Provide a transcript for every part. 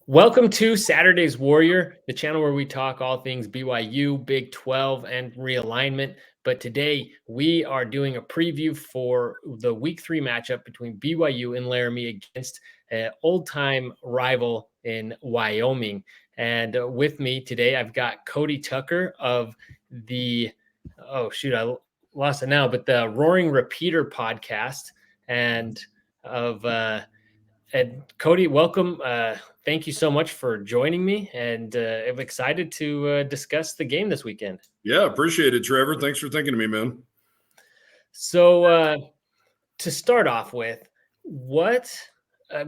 Welcome to Saturday's Warrior, the channel where we talk all things BYU, Big 12, and realignment. But today we are doing a preview for the Week 3 matchup between BYU and Laramie against an old-time rival in Wyoming. And with me today, I've got Cody Tucker of I lost it now, but the Roaring Repeater podcast and Cody, welcome. Thank you so much for joining me, and I'm excited to discuss the game this weekend. Yeah, appreciate it, Trevor. Thanks for thinking of me, man. So to start off with,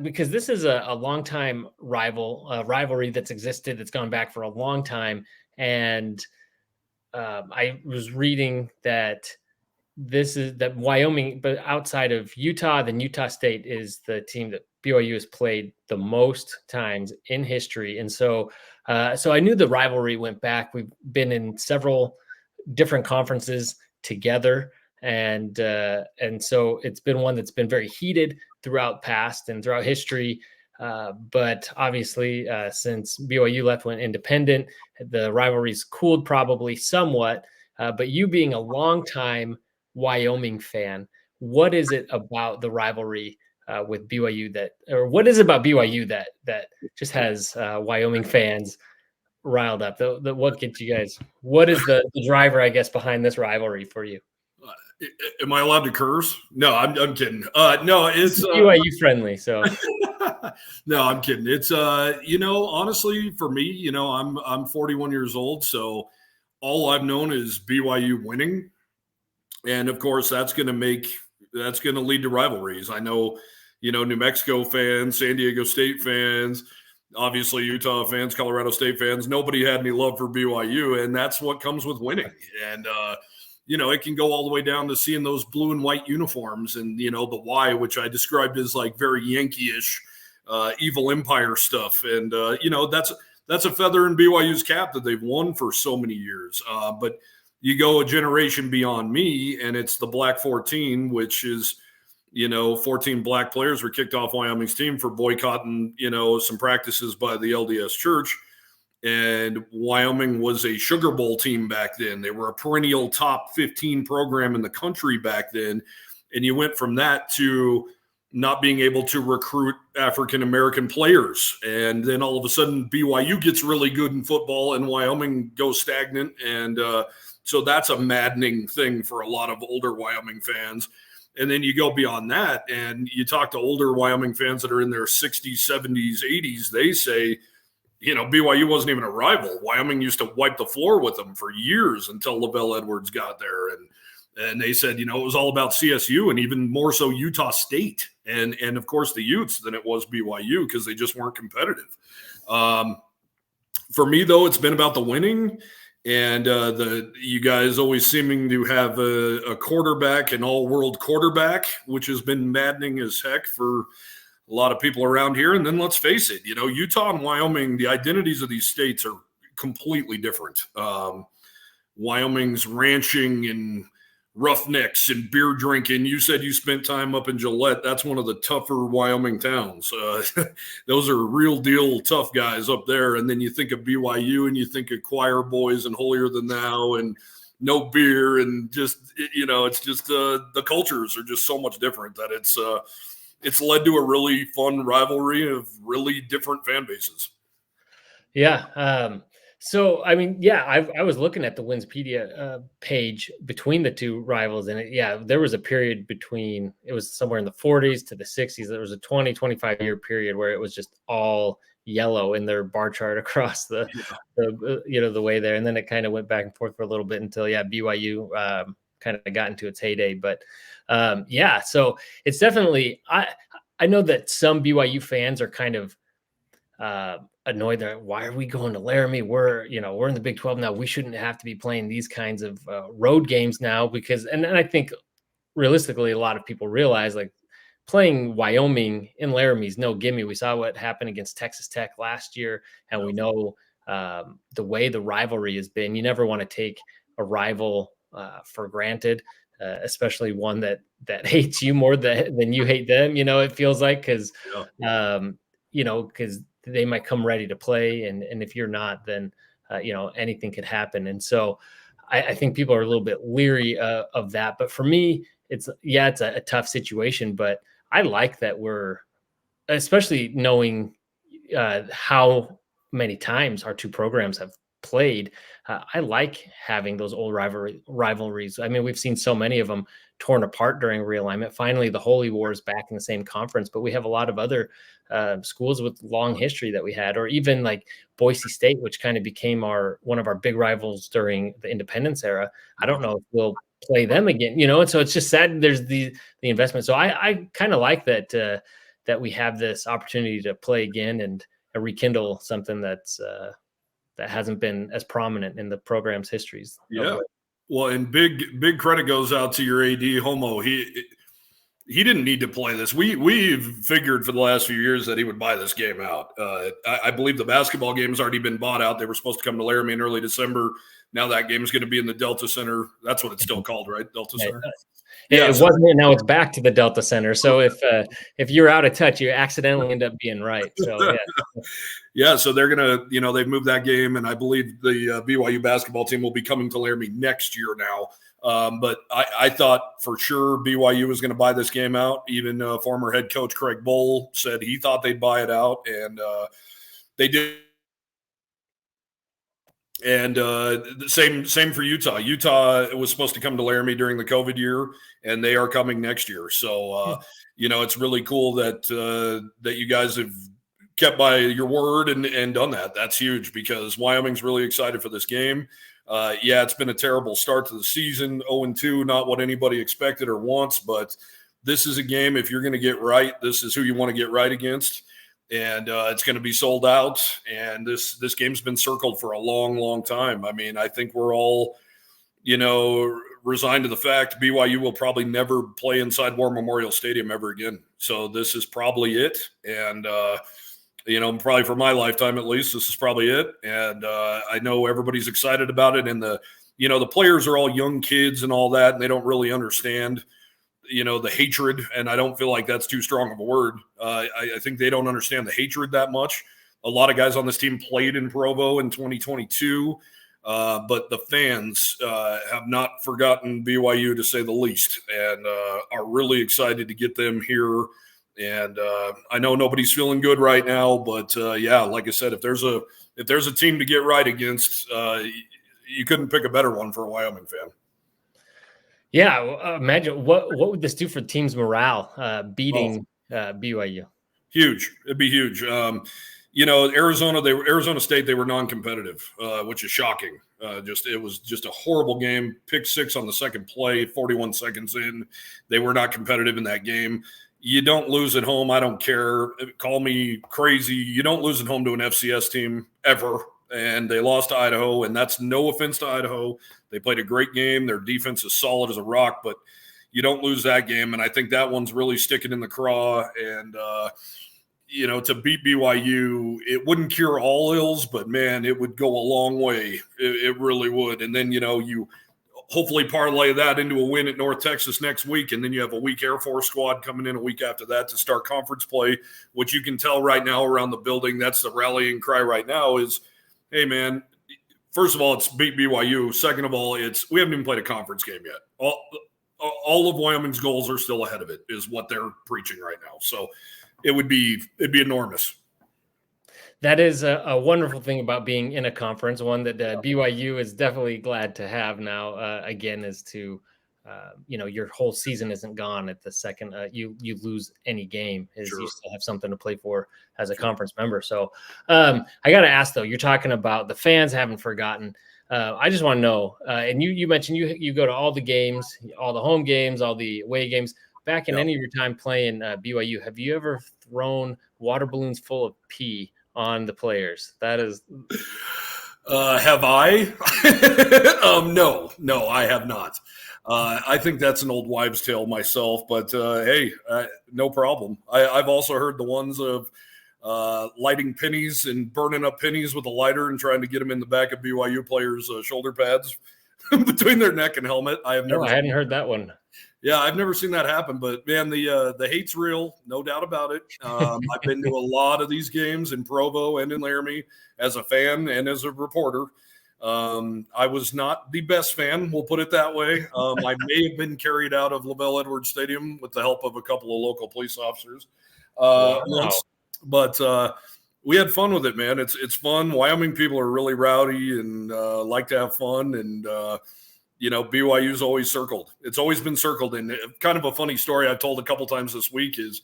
because this is a long-time rivalry that's existed, that's gone back for a long time, and I was reading that that Wyoming, but outside of Utah, then Utah State is the team that BYU has played the most times in history. And so I knew the rivalry went back. We've been in several different conferences together. And so it's been one that's been very heated throughout past and throughout history. But obviously, since BYU went independent, the rivalry's cooled probably somewhat. But you being a longtime Wyoming fan, what is it about the rivalry with BYU what is it about BYU that just has Wyoming fans riled up? What gets you guys? What is the driver, I guess, behind this rivalry for you? Am I allowed to curse? No, I'm kidding. No, it's BYU friendly. So no, I'm kidding. It's honestly, for me, I'm 41 years old, so all I've known is BYU winning. And of course, that's going to lead to rivalries. I know, New Mexico fans, San Diego State fans, obviously Utah fans, Colorado State fans. Nobody had any love for BYU, and that's what comes with winning. And it can go all the way down to seeing those blue and white uniforms, and the Y, which I described as like very Yankee-ish, evil empire stuff. And that's a feather in BYU's cap that they've won for so many years. But you go a generation beyond me, and it's the Black 14, which is, 14 black players were kicked off Wyoming's team for boycotting, some practices by the LDS Church. And Wyoming was a Sugar Bowl team back then. They were a perennial top 15 program in the country back then. And you went from that to not being able to recruit African-American players. And then all of a sudden BYU gets really good in football and Wyoming goes stagnant. And so that's a maddening thing for a lot of older Wyoming fans. And then you go beyond that and you talk to older Wyoming fans that are in their 60s, 70s, 80s. They say, BYU wasn't even a rival. Wyoming used to wipe the floor with them for years until Lavelle Edwards got there. And they said, it was all about CSU and even more so Utah State. And of course the Utes than it was BYU because they just weren't competitive. For me, though, it's been about the winning. And you guys always seeming to have a quarterback, an all-world quarterback, which has been maddening as heck for a lot of people around here. And then let's face it, Utah and Wyoming, the identities of these states are completely different. Wyoming's ranching and roughnecks and beer drinking. You said you spent time up in Gillette. That's one of the tougher Wyoming towns. Those are real deal tough guys up there. And then you think of BYU and you think of choir boys and holier than thou and no beer and just, it's just the cultures are just so much different that it's led to a really fun rivalry of really different fan bases. Yeah. So, I mean, yeah, I was looking at the Winspedia page between the two rivals, and there was a period it was somewhere in the 40s to the 60s. There was a 25-year period where it was just all yellow in their bar chart across the way there. And then it kind of went back and forth for a little bit until, BYU kind of got into its heyday. But so it's definitely, I know that some BYU fans are kind of annoyed that why are we going to Laramie? We're in the Big 12 now. We shouldn't have to be playing these kinds of road games now because, and I think realistically, a lot of people realize like playing Wyoming in Laramie is no gimme. We saw what happened against Texas Tech last year, and we know the way the rivalry has been. You never want to take a rival for granted, especially one that hates you more than you hate them. It feels like because they might come ready to play. And if you're not, then, anything could happen. And so I think people are a little bit leery of that. But for me, it's a tough situation, but I like that we're, especially knowing how many times our two programs have played. I like having those old rivalries. I mean, we've seen so many of them torn apart during realignment. Finally, the Holy War is back in the same conference, but we have a lot of other schools with long history that we had, or even like Boise State, which kind of became one of our big rivals during the independence era. I don't know if we'll play them again, and so it's just sad. There's the investment. So I kind of like that we have this opportunity to play again and rekindle something that hasn't been as prominent in the program's histories. Yeah. Well, and big credit goes out to your AD Homo. He didn't need to play this. We've figured for the last few years that he would buy this game out. I believe the basketball game has already been bought out. They were supposed to come to Laramie in early December. Now that game is going to be in the Delta Center. That's what it's still called, right? Delta Center. It wasn't. Now it's back to the Delta Center. So if you're out of touch, you accidentally end up being right. So yeah. So they're gonna, they've moved that game, and I believe the BYU basketball team will be coming to Laramie next year now. But I thought for sure BYU was going to buy this game out. Even former head coach Craig Bohl said he thought they'd buy it out, and they did. And same for Utah. Utah was supposed to come to Laramie during the COVID year, and they are coming next year. So, it's really cool that you guys have kept by your word and done that. That's huge because Wyoming's really excited for this game. It's been a terrible start to the season, 0-2, not what anybody expected or wants, but this is a game, if you're going to get right, this is who you want to get right against. And it's going to be sold out. And this game's been circled for a long, long time. I mean, I think we're all, resigned to the fact BYU will probably never play inside War Memorial Stadium ever again. So this is probably it. And, probably for my lifetime at least, this is probably it. And I know everybody's excited about it. And the players are all young kids and all that, and they don't really understand the hatred, and I don't feel like that's too strong of a word. I think they don't understand the hatred that much. A lot of guys on this team played in Provo in 2022, but the fans have not forgotten BYU, to say the least, and are really excited to get them here. And I know nobody's feeling good right now, but like I said, if there's a team to get right against, you couldn't pick a better one for a Wyoming fan. Yeah, imagine what would this do for the team's morale, beating BYU? Huge. It'd be huge. Arizona State, they were non-competitive, which is shocking. It was just a horrible game. Pick six on the second play, 41 seconds in. They were not competitive in that game. You don't lose at home. I don't care. Call me crazy. You don't lose at home to an FCS team ever. And they lost to Idaho, and that's no offense to Idaho. They played a great game. Their defense is solid as a rock, but you don't lose that game. And I think that one's really sticking in the craw. And, to beat BYU, it wouldn't cure all ills, but, man, it would go a long way. It really would. And then, you hopefully parlay that into a win at North Texas next week, and then you have a weak Air Force squad coming in a week after that to start conference play, which you can tell right now around the building. That's the rallying cry right now is, hey, man, first of all, it's beat BYU. Second of all, we haven't even played a conference game yet. All of Wyoming's goals are still ahead of it, is what they're preaching right now. So it'd be enormous. That is a wonderful thing about being in a conference, one that BYU is definitely glad to have now, again, is to, your whole season isn't gone at the second you lose any game. Sure. You still have something to play for as a conference member. So I got to ask, though, you're talking about the fans haven't forgotten. I just want to know, and you mentioned you go to all the games, all the home games, all the away games. Back in any of your time playing BYU, have you ever thrown water balloons full of pee on the players? That is have I? No, I have not. I think that's an old wives' tale myself, but hey, no problem. I've also heard the ones of lighting pennies and burning up pennies with a lighter and trying to get them in the back of BYU players' shoulder pads between their neck and helmet. I hadn't heard that one. Yeah, I've never seen that happen, but man, the hate's real, no doubt about it. I've been to a lot of these games in Provo and in Laramie as a fan and as a reporter. I was not the best fan, we'll put it that way. I may have been carried out of LaBelle Edwards Stadium with the help of a couple of local police officers once, but we had fun with it, man. It's fun. Wyoming people are really rowdy and like to have fun, and BYU's always circled. It's always been circled. And kind of a funny story I've told a couple times this week is,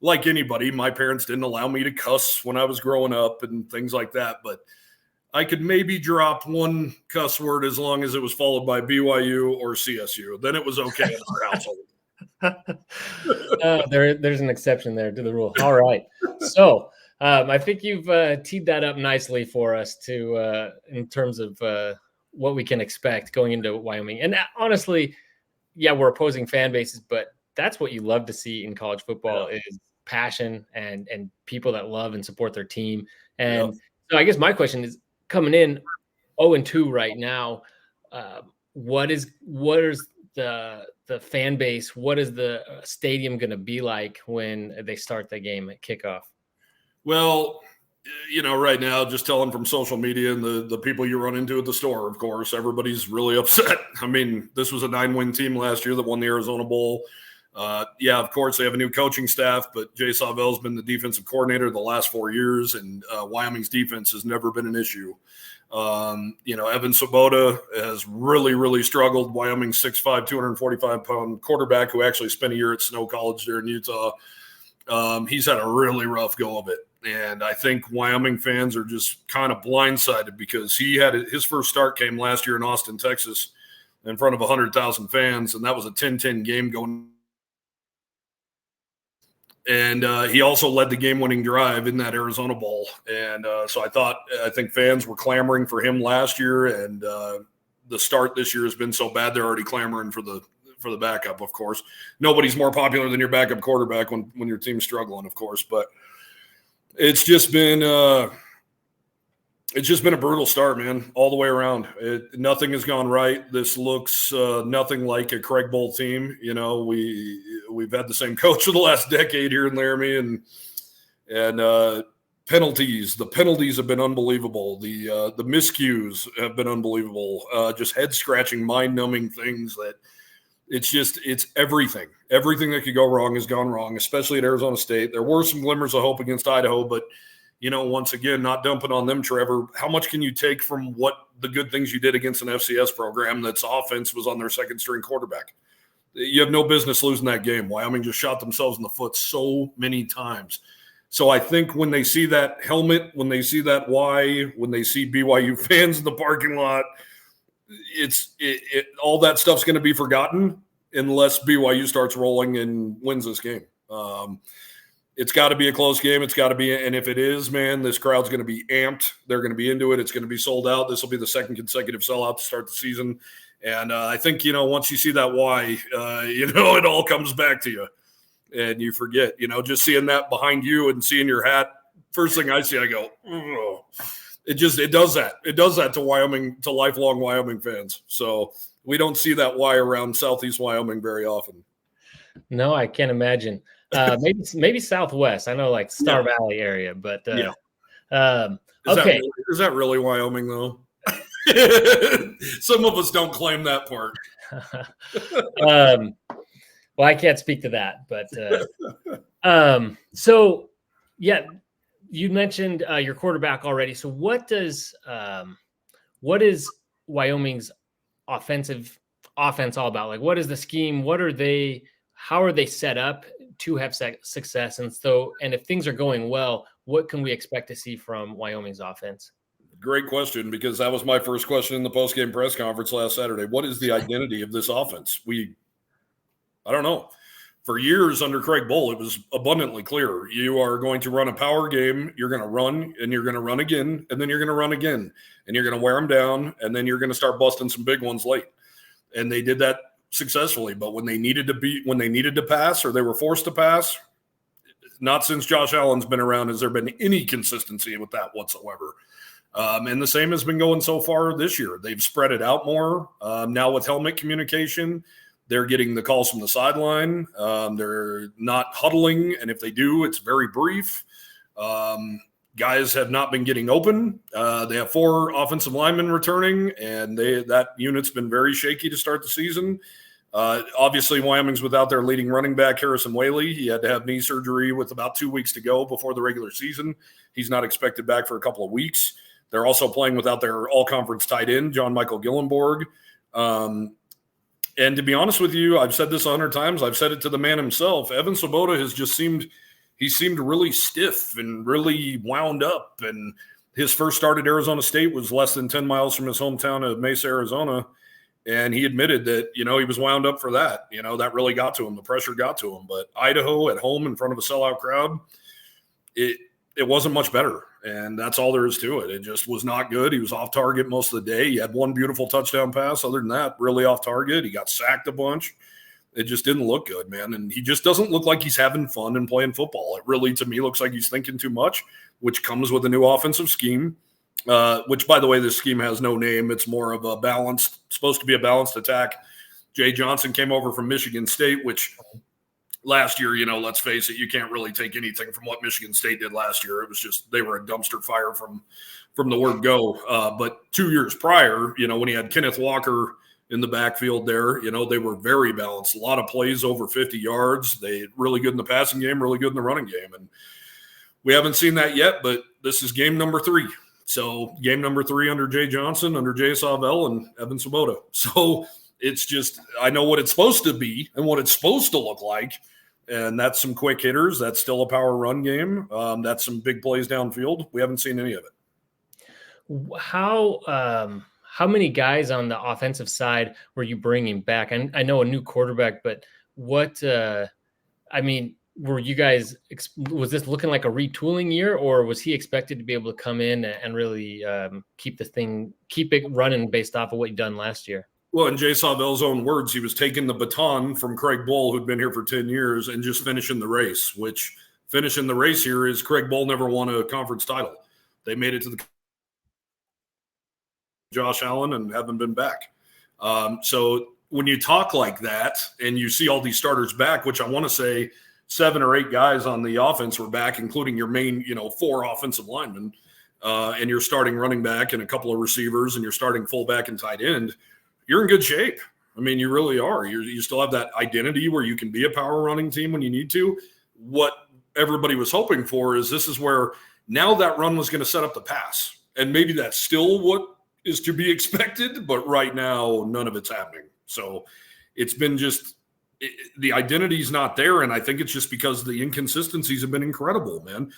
like anybody, my parents didn't allow me to cuss when I was growing up and things like that, but I could maybe drop one cuss word as long as it was followed by BYU or CSU. Then it was okay in our household. There's an exception there to the rule. All right. So I think you've teed that up nicely for us to in terms of what we can expect going into Wyoming. And honestly, yeah, we're opposing fan bases, but that's what you love to see in college football is passion and people that love and support their team. And so I guess my question is, coming in 0-2 right now, what is the fan base? What is the stadium going to be like when they start the game at kickoff? Well, right now, just telling from social media and the people you run into at the store, of course, everybody's really upset. I mean, this was a 9-win team last year that won the Arizona Bowl. Of course, they have a new coaching staff, but Jay Sauvel's been the defensive coordinator the last 4 years, and Wyoming's defense has never been an issue. Evan Swoboda has really, really struggled. Wyoming's 6'5", 245-pound quarterback who actually spent a year at Snow College there in Utah. He's had a really rough go of it. And I think Wyoming fans are just kind of blindsided because he had his first start came last year in Austin, Texas, in front of 100,000 fans, and that was a 10-10 game going. And he also led the game-winning drive in that Arizona Bowl. And so I think fans were clamoring for him last year, and the start this year has been so bad they're already clamoring for the backup, of course. Nobody's more popular than your backup quarterback when your team's struggling, of course. But it's just been a brutal start, man, all the way around. Nothing has gone right. This looks nothing like a Craig Bowl team. We've had the same coach for the last decade here in Laramie, and penalties. The penalties have been unbelievable. The miscues have been unbelievable. Just head scratching, mind numbing things that it's everything. Everything that could go wrong has gone wrong, especially at Arizona State. There were some glimmers of hope against Idaho, but once again, not dumping on them, Trevor. How much can you take from what the good things you did against an FCS program that's offense was on their second string quarterback? You have no business losing that game. Wyoming just shot themselves in the foot so many times. So I think when they see that helmet, when they see that Y, when they see BYU fans in the parking lot, all that stuff's going to be forgotten unless BYU starts rolling and wins this game. It's got to be a close game. It's got to be, and if it is, man, this crowd's going to be amped. They're going to be into it. It's going to be sold out. This will be the second consecutive sellout to start the season. And I think, once you see that Y, it all comes back to you and you forget, just seeing that behind you and seeing your hat. First thing I see, I go, oh. It does that. It does that to Wyoming, to lifelong Wyoming fans. So we don't see that Y around Southeast Wyoming very often. No, I can't imagine. Maybe Southwest. I know like Star Valley area, but okay. Is that really Wyoming though? Some of us don't claim that part. Well, I can't speak to that, but so yeah, you mentioned your quarterback already. So what is Wyoming's offense all about? Like, what is the scheme? How are they set up to have success? And if things are going well, what can we expect to see from Wyoming's offense? Great question, because that was my first question in the postgame press conference last Saturday. What is the identity of this offense? I don't know. For years under Craig Bowl, it was abundantly clear. You are going to run a power game. You're going to run, and you're going to run again, and then you're going to run again, and you're going to wear them down, and then you're going to start busting some big ones late. And they did that successfully. But when they needed to pass, or they were forced to pass, not since Josh Allen's been around has there been any consistency with that whatsoever. And the same has been going so far this year. They've spread it out more now with helmet communication. they're getting the calls from the sideline. They're not huddling, and if they do, it's very brief. Guys have not been getting open. They have 4 offensive linemen returning, and that unit's been very shaky to start the season. Obviously, Wyoming's without their leading running back, Harrison Whaley. He had to have knee surgery with about 2 weeks to go before the regular season. He's not expected back for a couple of weeks. They're also playing without their all-conference tight end, John Michael Gillenborg. And to be honest with you, I've said this 100 times. I've said it to the man himself. Evan Swoboda has just seemed really stiff and really wound up. And his first start at Arizona State was less than 10 miles from his hometown of Mesa, Arizona. And he admitted that, he was wound up for that. That really got to him. The pressure got to him. But Idaho at home in front of a sellout crowd, it wasn't much better. And that's all there is to it. It just was not good. He was off target most of the day. He had one beautiful touchdown pass. Other than that, really off target. He got sacked a bunch. It just didn't look good, man. And he just doesn't look like he's having fun and playing football. It really, to me, looks like he's thinking too much, which comes with a new offensive scheme, which, by the way, this scheme has no name. It's more of supposed to be a balanced attack. Jay Johnson came over from Michigan State, which last year, let's face it, you can't really take anything from what Michigan State did last year. It was just they were a dumpster fire from the word go. But 2 years prior, when he had Kenneth Walker in the backfield there, they were very balanced. A lot of plays over 50 yards. They really good in the passing game, really good in the running game. And we haven't seen that yet, but this is game number 3. So game number 3 under Jay Johnson, under Jay Sawvell, and Evan Swoboda. So it's just, I know what it's supposed to be and what it's supposed to look like. And that's some quick hitters. That's still a power run game. That's some big plays downfield. We haven't seen any of it. How many guys on the offensive side were you bringing back? I know a new quarterback, but what, were you guys, was this looking like a retooling year, or was he expected to be able to come in and really keep it running based off of what you've done last year? Well, in Jay Sawvell's own words, he was taking the baton from Craig Bull, who'd been here for 10 years, and just finishing the race, which finishing the race here is Craig Bull never won a conference title. They made it to the Josh Allen and haven't been back. So when you talk like that and you see all these starters back, which I want to say 7 or 8 guys on the offense were back, including your main, 4 offensive linemen, and your starting running back and a couple of receivers and your starting fullback and tight end, you're in good shape. I mean, you really are. You still have that identity where you can be a power running team when you need to. What everybody was hoping for is this is where now that run was going to set up the pass. And maybe that's still what is to be expected, but right now none of it's happening. So it's been just the identity's not there, and I think it's just because the inconsistencies have been incredible, man.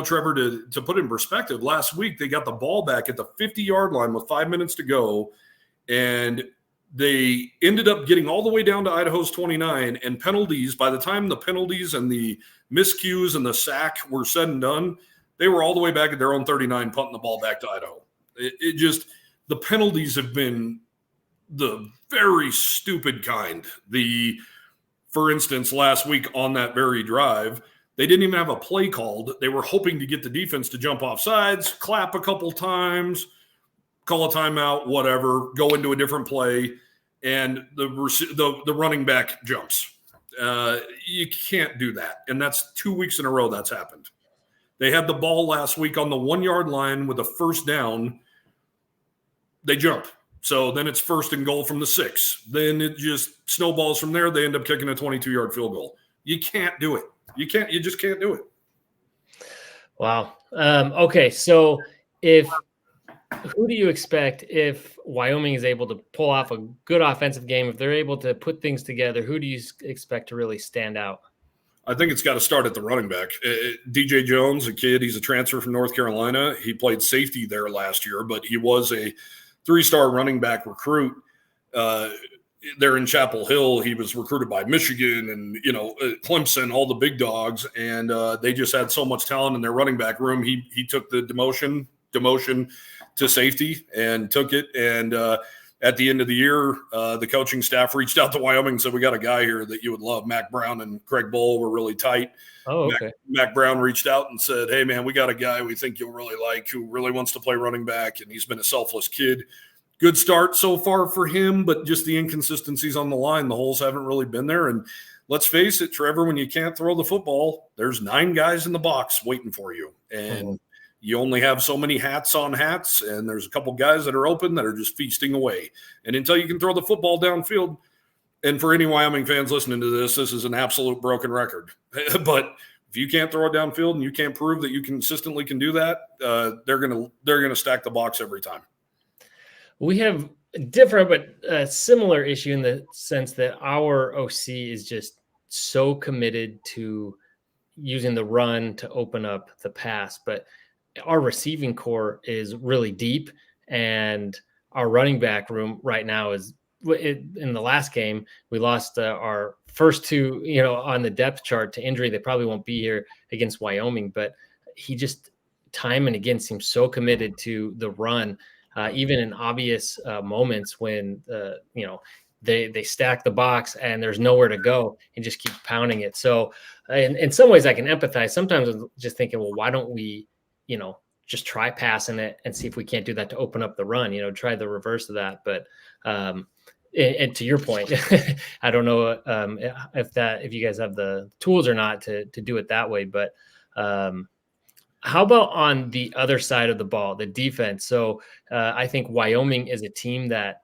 Trevor, to put it in perspective, last week they got the ball back at the 50-yard line with 5 minutes to go, and they ended up getting all the way down to Idaho's 29, and penalties, by the time the penalties and the miscues and the sack were said and done, they were all the way back at their own 39, punting the ball back to Idaho. It just, the penalties have been the very stupid kind. For instance, last week on that very drive, they didn't even have a play called. They were hoping to get the defense to jump off sides, clap a couple times, call a timeout, whatever, go into a different play, and the running back jumps. You can't do that. And that's 2 weeks in a row that's happened. They had the ball last week on the 1-yard line with a first down. They jump. So then it's 1st and goal from the 6. Then it just snowballs from there. They end up kicking a 22-yard field goal. You can't do it. You just can't do it. Wow. Okay. So who do you expect if Wyoming is able to pull off a good offensive game, if they're able to put things together, who do you expect to really stand out? I think it's got to start at the running back. DJ Jones, a kid, he's a transfer from North Carolina. He played safety there last year, but he was a 3-star running back recruit there in Chapel Hill. He was recruited by Michigan and, Clemson, all the big dogs, and they just had so much talent in their running back room. He took the demotion to safety and took it, and at the end of the year, the coaching staff reached out to Wyoming and said, we got a guy here that you would love. Mac Brown and Craig Bull were really tight. Oh, okay. Mac Brown reached out and said, hey, man, we got a guy we think you'll really like who really wants to play running back, and he's been a selfless kid. good start so far for him, but just the inconsistencies on the line, the holes haven't really been there. And let's face it, Trevor, when you can't throw the football, there's 9 guys in the box waiting for you. And you only have so many hats on hats, and there's a couple guys that are open that are just feasting away. And until you can throw the football downfield, and for any Wyoming fans listening to this is an absolute broken record. But if you can't throw it downfield and you can't prove that you consistently can do that, they're gonna stack the box every time. We have a different but similar issue in the sense that our OC is just so committed to using the run to open up the pass, but our receiving core is really deep, and our running back room right now is in the last game, we lost our first 2, on the depth chart to injury. They probably won't be here against Wyoming, but he just time and again seems so committed to the run, even in obvious moments when, they stack the box and there's nowhere to go and just keep pounding it. So in some ways I can empathize. Sometimes I'm just thinking, well, why don't we, just try passing it and see if we can't do that to open up the run, try the reverse of that. But, and to your point, I don't know if you guys have the tools or not to do it that way, but how about on the other side of the ball, the defense? So I think Wyoming is a team that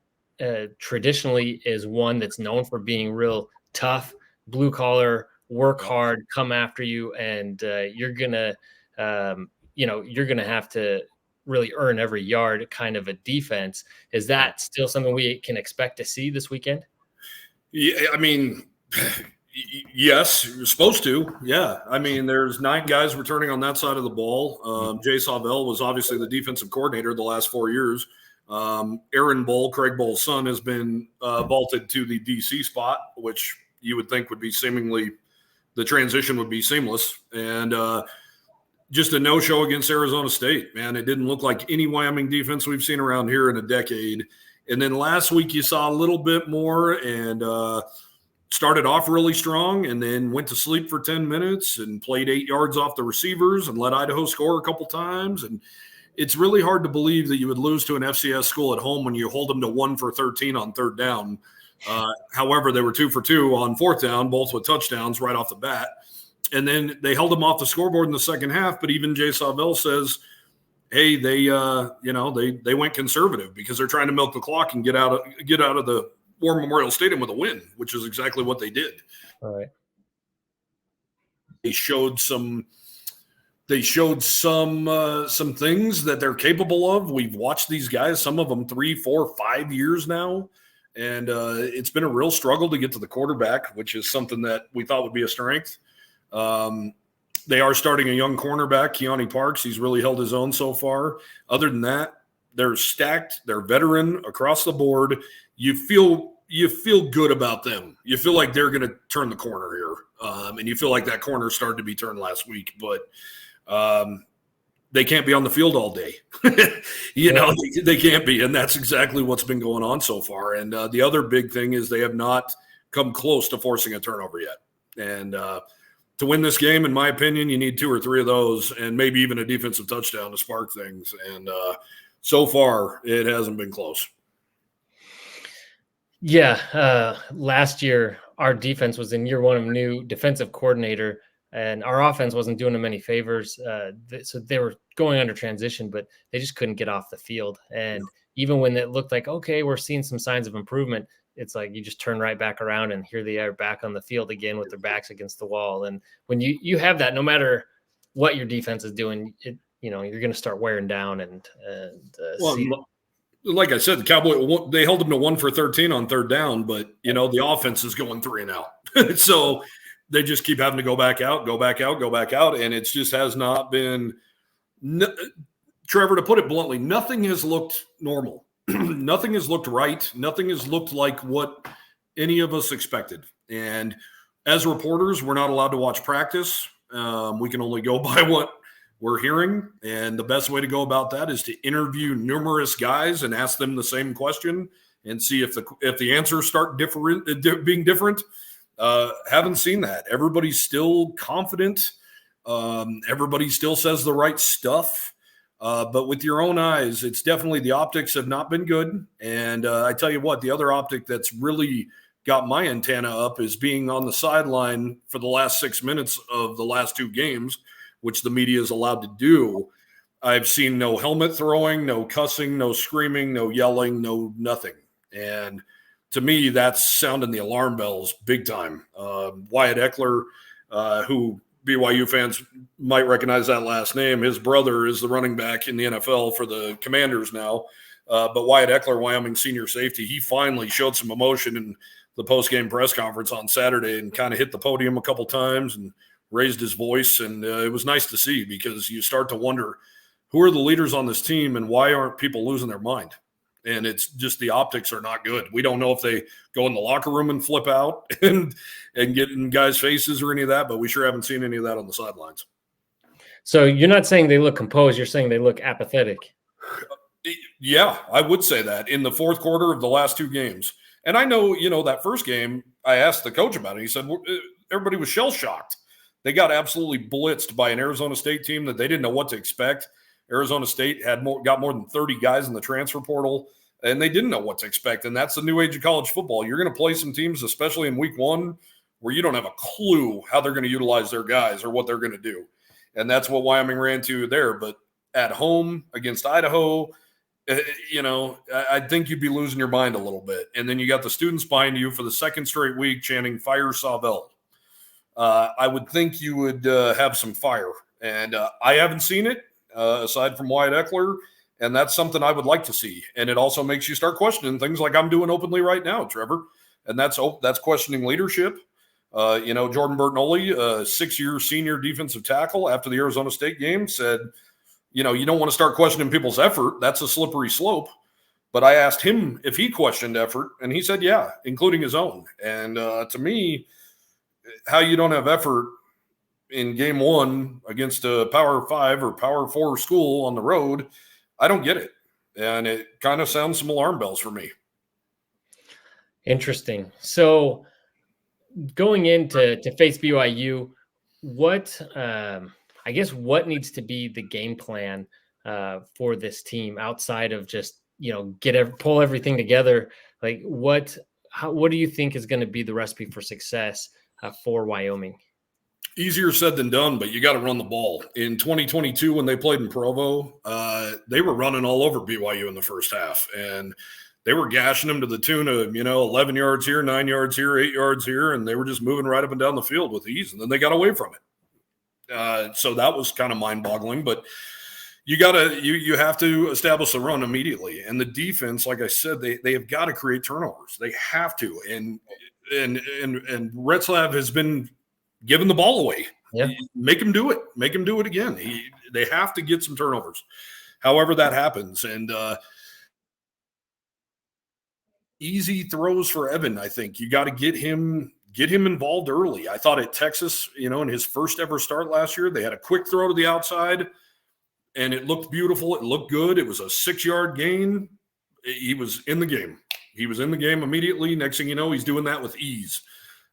traditionally is one that's known for being real tough, blue collar, work hard, come after you, and you're gonna have to really earn every yard kind of a defense. Is that still something we can expect to see this weekend? Yeah, I mean, yes, you're supposed to. Yeah. I mean, there's 9 guys returning on that side of the ball. Jay Sawvell was obviously the defensive coordinator the last 4 years. Aaron Bull, Craig Bull's son, has been vaulted to the DC spot, which you would think would be the transition would be seamless. And just a no-show against Arizona State, man. It didn't look like any Wyoming defense we've seen around here in a decade. And then last week you saw a little bit more and started off really strong and then went to sleep for 10 minutes and played 8 yards off the receivers and let Idaho score a couple times. And it's really hard to believe that you would lose to an FCS school at home when you hold them to 1 for 13 on 3rd down. However, they were 2 for 2 on 4th down, both with touchdowns right off the bat. And then they held them off the scoreboard in the second half. But even Jay Sawvell says, hey, they went conservative because they're trying to milk the clock and get out of the War Memorial Stadium with a win, which is exactly what they did. All right. They showed some things that they're capable of. We've watched these guys, some of them 3, 4, 5 years now. And it's been a real struggle to get to the quarterback, which is something that we thought would be a strength. They are starting a young cornerback, Keone Parks. He's really held his own so far. Other than that, they're stacked. They're veteran across the board. You feel good about them. You feel like they're going to turn the corner here. And you feel like that corner started to be turned last week, but they can't be on the field all day. They can't be. And that's exactly what's been going on so far. And the other big thing is they have not come close to forcing a turnover yet. And to win this game, in my opinion, you need 2 or 3 of those and maybe even a defensive touchdown to spark things. And so far, it hasn't been close. Yeah. Last year, our defense was in year 1 of new defensive coordinator, and our offense wasn't doing them any favors. So they were going under transition, but they just couldn't get off the field. And even when it looked like, okay, we're seeing some signs of improvement, it's like you just turn right back around and here they are back on the field again with their backs against the wall. And when you have that, no matter what your defense is doing, you're going to start wearing down like I said, the Cowboys, they held them to 1 for 13 on 3rd down, but the offense is going 3 and out. So they just keep having to go back out. And it just has not been, Trevor, to put it bluntly, nothing has looked normal. Nothing has looked right. Nothing has looked like what any of us expected. And as reporters, we're not allowed to watch practice. We can only go by what we're hearing. And the best way to go about that is to interview numerous guys and ask them the same question and see if the answers start being different. Haven't seen that. Everybody's still confident. Everybody still says the right stuff. But with your own eyes, it's definitely the optics have not been good. And I tell you what, the other optic that's really got my antenna up is being on the sideline for the last 6 minutes of the last two games, which the media is allowed to do. I've seen no helmet throwing, no cussing, no screaming, no yelling, no nothing. And to me, that's sounding the alarm bells big time. Wyatt Eckler, who BYU fans might recognize that last name, his brother is the running back in the NFL for the Commanders now. But Wyatt Eckler, Wyoming senior safety, he finally showed some emotion in the post-game press conference on Saturday and kind of hit the podium a couple times and raised his voice. And it was nice to see, because you start to wonder, who are the leaders on this team and why aren't people losing their mind? And it's just the optics are not good. We don't know if they go in the locker room and flip out and get in guys' faces or any of that, but we sure haven't seen any of that on the sidelines. So you're not saying they look composed. You're saying they look apathetic. Yeah, I would say that in the fourth quarter of the last two games. And I know, that first game, I asked the coach about it. He said everybody was shell-shocked. They got absolutely blitzed by an Arizona State team that they didn't know what to expect. Arizona State got more than 30 guys in the transfer portal, and they didn't know what to expect. And that's the new age of college football. You're going to play some teams, especially in week one, where you don't have a clue how they're going to utilize their guys or what they're going to do. And that's what Wyoming ran to there. But at home against Idaho, I think you'd be losing your mind a little bit. And then you got the students behind you for the second straight week chanting "Fire Savell." I would think you would have some fire. And I haven't seen it. Aside from Wyatt Eckler, and that's something I would like to see. And it also makes you start questioning things like I'm doing openly right now, Trevor. And that's questioning leadership. Jordan Bertnoli, a 6-year senior defensive tackle after the Arizona State game, said, you don't want to start questioning people's effort. That's a slippery slope. But I asked him if he questioned effort, and he said, yeah, including his own. And to me, how you don't have effort in game one against a Power 5 or Power 4 school on the road, I don't get it. And it kind of sounds some alarm bells for me. Interesting. So going into face BYU, what needs to be the game plan for this team outside of just, pull everything together? Like what do you think is going to be the recipe for success for Wyoming? Easier said than done, but you got to run the ball. In 2022, when they played in Provo, they were running all over BYU in the first half, and they were gashing them to the tune of, 11 yards here, 9 yards here, 8 yards here, and they were just moving right up and down the field with ease, and then they got away from it. So that was kind of mind-boggling, but you have to establish the run immediately. And the defense, like I said, they have got to create turnovers. They have to. And Retzlaff has been giving the ball away. Yeah. Make him do it. Make him do it again. They have to get some turnovers, however that happens. And easy throws for Evan, I think. You got to get him involved early. I thought at Texas, in his first ever start last year, they had a quick throw to the outside, and it looked beautiful. It looked good. It was a 6-yard gain. He was in the game. He was in the game immediately. Next thing you know, he's doing that with ease.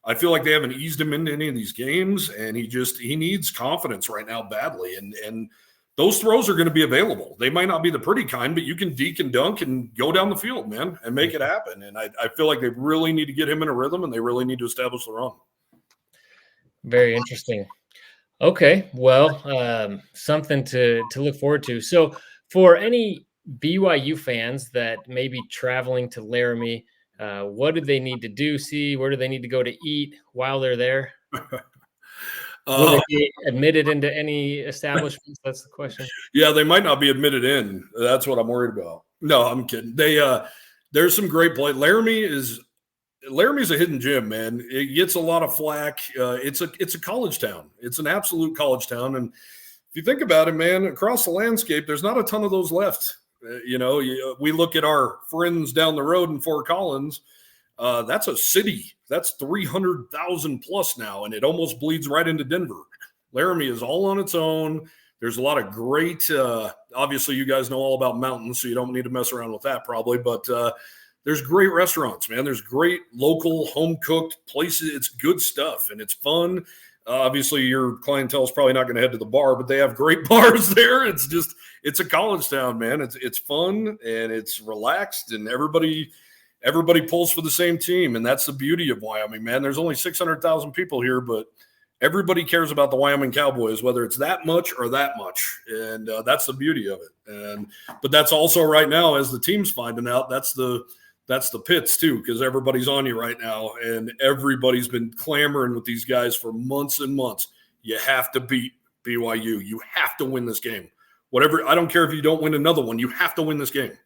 I feel like they haven't eased him into any of these games, and he needs confidence right now badly. And those throws are going to be available. They might not be the pretty kind, but you can deke and dunk and go down the field, man, and make it happen. And I feel like they really need to get him in a rhythm, and they really need to establish the run. Very interesting. Okay, well, something to look forward to. So for any BYU fans that may be traveling to Laramie, what do they need to do? Where do they need to go to eat while they're there? Will they be admitted into any establishments? That's the question. Yeah, they might not be admitted in. That's what I'm worried about. No, I'm kidding. There's some great play. Laramie's a hidden gem, man. It gets a lot of flack. It's a college town. It's an absolute college town. And if you think about it, man, across the landscape, there's not a ton of those left. We look at our friends down the road in Fort Collins. That's a city. That's 300,000 plus now, and it almost bleeds right into Denver. Laramie is all on its own. There's a lot of great obviously, you guys know all about mountains, so you don't need to mess around with that probably, but there's great restaurants, man. There's great local home-cooked places. It's good stuff, and it's fun. Obviously, your clientele is probably not going to head to the bar, but they have great bars there. It's a college town, man. It's fun and it's relaxed, and everybody pulls for the same team, and that's the beauty of Wyoming, man. There's only 600,000 people here, but everybody cares about the Wyoming Cowboys, whether it's that much or that much, and that's the beauty of it. But that's also right now, as the team's finding out, that's the pits too, because everybody's on you right now, and everybody's been clamoring with these guys for months and months. You have to beat BYU. You have to win this game. Whatever, I don't care if you don't win another one. You have to win this game.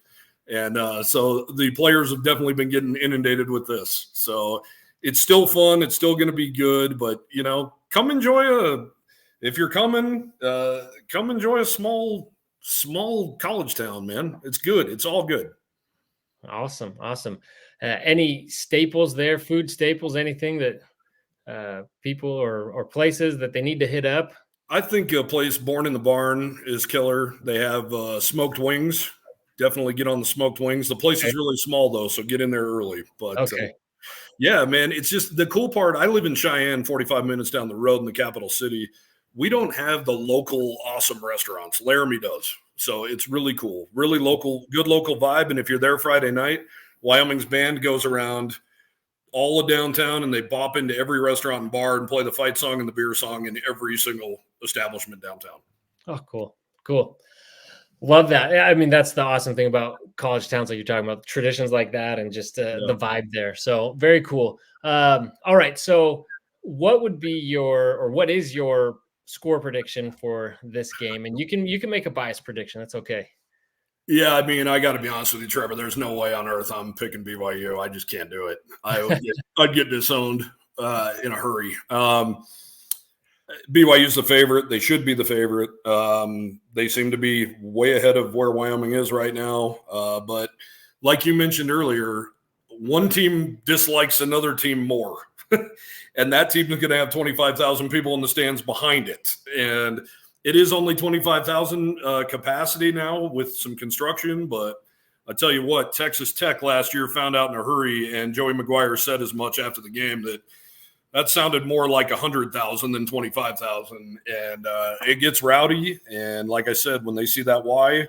And so the players have definitely been getting inundated with this. So it's still fun. It's still going to be good. But, come enjoy if you're coming, come enjoy a small college town, man. It's good. It's all good. Awesome. Any staples there, food staples, anything that people or places that they need to hit up? I think a place, Born in the Barn, is killer. They have smoked wings. Definitely get on the smoked wings. The place is really small, though, so get in there early. But yeah, man, it's just the cool part. I live in Cheyenne, 45 minutes down the road in the capital city. We don't have the local awesome restaurants. Laramie does. So it's really cool, really local, good local vibe. And if you're there Friday night, Wyoming's band goes around all of downtown and they bop into every restaurant and bar and play the fight song and the beer song in every single establishment downtown. Oh, cool. Love that. I mean, that's the awesome thing about college towns, like you're talking about, traditions like that and just the vibe there. So very cool. All right. So what is your score prediction for this game? And you can make a biased prediction. That's okay. Yeah, I mean, I got to be honest with you, Trevor. There's no way on earth I'm picking BYU. I just can't do it. I'd get disowned in a hurry. BYU's the favorite. They should be the favorite. They seem to be way ahead of where Wyoming is right now. But like you mentioned earlier, one team dislikes another team more. And that team is going to have 25,000 people in the stands behind it. And it is only 25,000 capacity now with some construction. But I tell you what, Texas Tech last year found out in a hurry, and Joey McGuire said as much after the game that sounded more like 100,000 than 25,000. And it gets rowdy. And like I said, when they see that Y,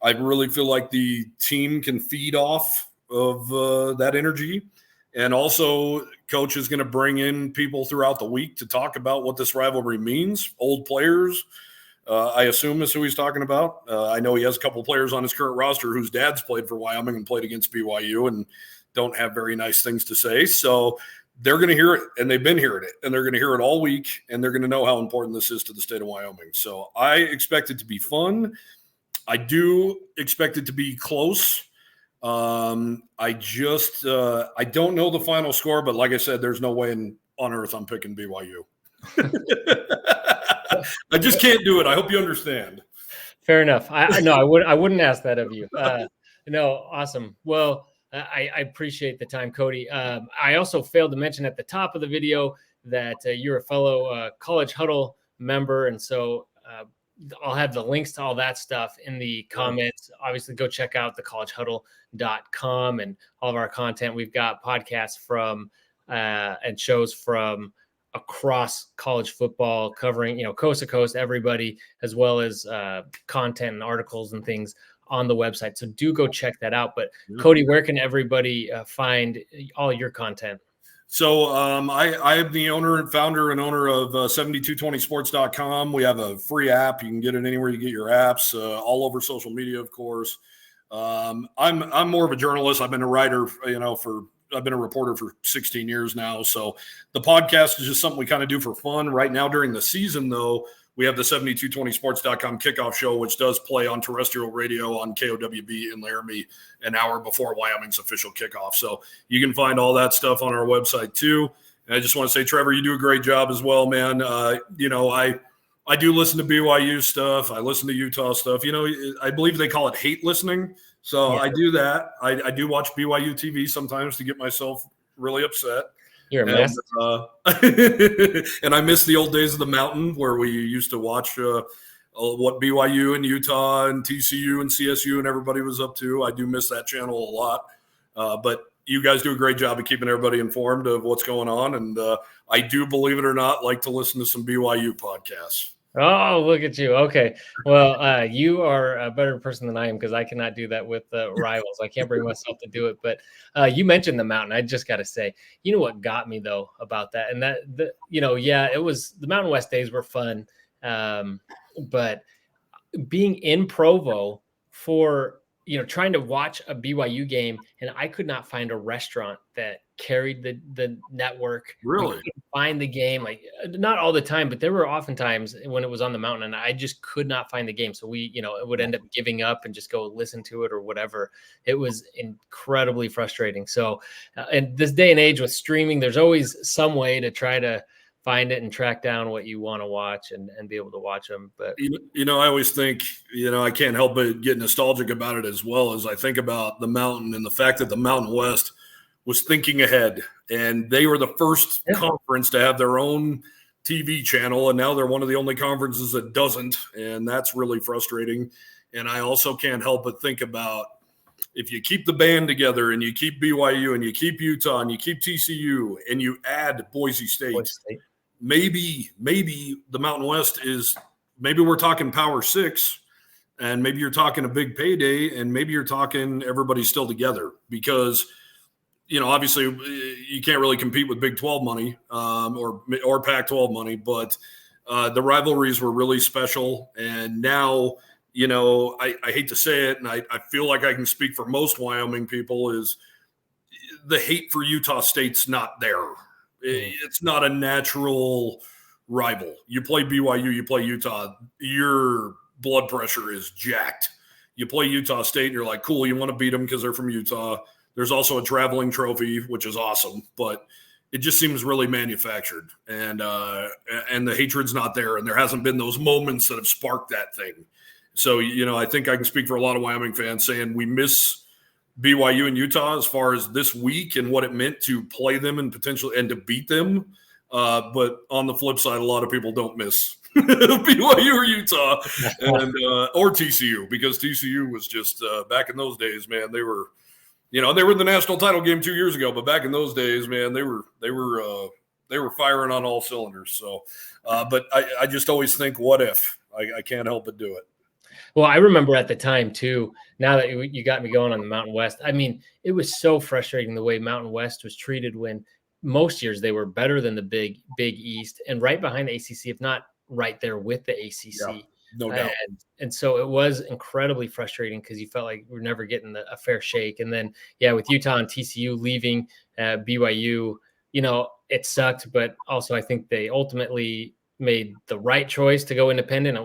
I really feel like the team can feed off of that energy. And also, Coach is going to bring in people throughout the week to talk about what this rivalry means. Old players, I assume, is who he's talking about. I know he has a couple of players on his current roster whose dads played for Wyoming and played against BYU and don't have very nice things to say. So they're going to hear it, and they've been hearing it, and they're going to hear it all week, and they're going to know how important this is to the state of Wyoming. So I expect it to be fun. I do expect it to be close. I don't know the final score, but like I said, there's no way on earth I'm picking BYU. I just can't do it. I hope you understand. Fair enough. I wouldn't ask that of you. No, awesome. Well, I appreciate the time, Cody. I also failed to mention at the top of the video that you're a fellow College Huddle member, and so I'll have the links to all that stuff in the comments. Obviously, go check out thecollegehuddle.com and all of our content. We've got podcasts from and shows from across college football covering, coast to coast, everybody, as well as content and articles and things on the website. So do go check that out. But Cody, where can everybody find all your content? So I am the owner and founder and owner of 7220sports.com. We have a free app. You can get it anywhere you get your apps, all over social media, of course. I'm more of a journalist. I've been a writer, I've been a reporter for 16 years now. So the podcast is just something we kind of do for fun. Right now during the season, though, we have the 7220sports.com kickoff show, which does play on terrestrial radio on KOWB in Laramie an hour before Wyoming's official kickoff. So you can find all that stuff on our website too. And I just want to say, Trevor, you do a great job as well, man. I do listen to BYU stuff. I listen to Utah stuff. I believe they call it hate listening. So I do that. I do watch BYU TV sometimes to get myself really upset. You're a mess. And I miss the old days of the Mountain where we used to watch what BYU and Utah and TCU and CSU and everybody was up to. I do miss that channel a lot. But you guys do a great job of keeping everybody informed of what's going on. And I do, believe it or not, like to listen to some BYU podcasts. Oh, look at you. Okay. Well, you are a better person than I am because I cannot do that with rivals. I can't bring myself to do it. But you mentioned the mountain. I just got to say, you know what got me, though, about that? And it was the Mountain West days were fun. But being in Provo for, trying to watch a BYU game, and I could not find a restaurant that carried the network. Really? Find the game, like not all the time, but there were often times when it was on the mountain and I just could not find the game. So we, it would end up giving up and just go listen to it or whatever. It was incredibly frustrating. So in this day and age with streaming, there's always some way to try to find it and track down what you want to watch and be able to watch them. But I always think, I can't help but get nostalgic about it, as well as I think about the mountain and the fact that the Mountain West was thinking ahead, and they were the first conference to have their own TV channel, and now they're one of the only conferences that doesn't, and that's really frustrating. And I also can't help but think about, if you keep the band together and you keep BYU and you keep Utah and you keep TCU and you add Boise State. Maybe the Mountain West maybe we're talking Power 6, and maybe you're talking a big payday, and maybe you're talking everybody's still together, because obviously you can't really compete with Big 12 money or Pac-12 money, but the rivalries were really special. And now, I hate to say it, and I feel like I can speak for most Wyoming people, is the hate for Utah State's not there. It's not a natural rival. You play BYU, you play Utah, your blood pressure is jacked. You play Utah State, and you're like, cool, you want to beat them because they're from Utah. There's also a traveling trophy, which is awesome, but it just seems really manufactured, and the hatred's not there, and there hasn't been those moments that have sparked that thing. So, I think I can speak for a lot of Wyoming fans saying we miss BYU and Utah as far as this week and what it meant to play them and to beat them. But on the flip side, a lot of people don't miss BYU or Utah or TCU, because TCU was just back in those days, man, they were – they were in the national title game 2 years ago, but back in those days, man, they were firing on all cylinders. So, but I just always think, what if? I can't help but do it. Well, I remember at the time too, now that you got me going on the Mountain West, I mean, it was so frustrating the way Mountain West was treated, when most years they were better than the Big East and right behind the ACC, if not right there with the ACC. Yeah. No doubt. And so it was incredibly frustrating because you felt like we're never getting a fair shake. And then, with Utah and TCU leaving BYU, it sucked. But also I think they ultimately made the right choice to go independent. It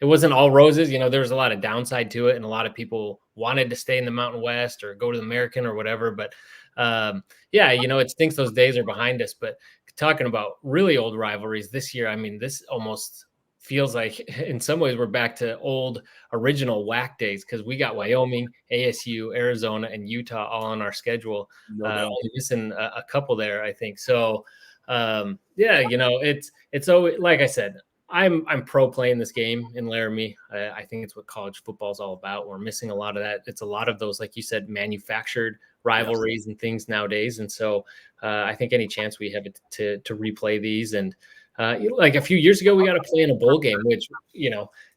wasn't all roses. There was a lot of downside to it, and a lot of people wanted to stay in the Mountain West or go to the American or whatever. But it stinks those days are behind us. But talking about really old rivalries this year, I mean, this almost feels like in some ways we're back to old original WAC days, because we got Wyoming, ASU, Arizona, and Utah all on our schedule. Only missing a couple there, I think. So it's always, like I said, I'm pro playing this game in Laramie. I think it's what college football is all about. We're missing a lot of that. It's a lot of those, like you said, manufactured rivalries and things nowadays. And so I think any chance we have to replay these, and like a few years ago, we got to play in a bowl game, which,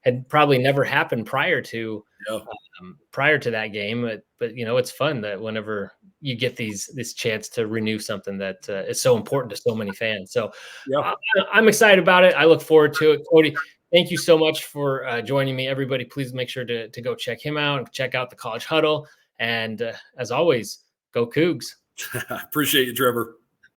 had probably never happened prior to that game. But it's fun that whenever you get this chance to renew something that is so important to so many fans. So I'm excited about it. I look forward to it. Cody, thank you so much for joining me. Everybody, please make sure to go check him out and check out the College Huddle. And as always, go Cougs. Appreciate you, Trevor.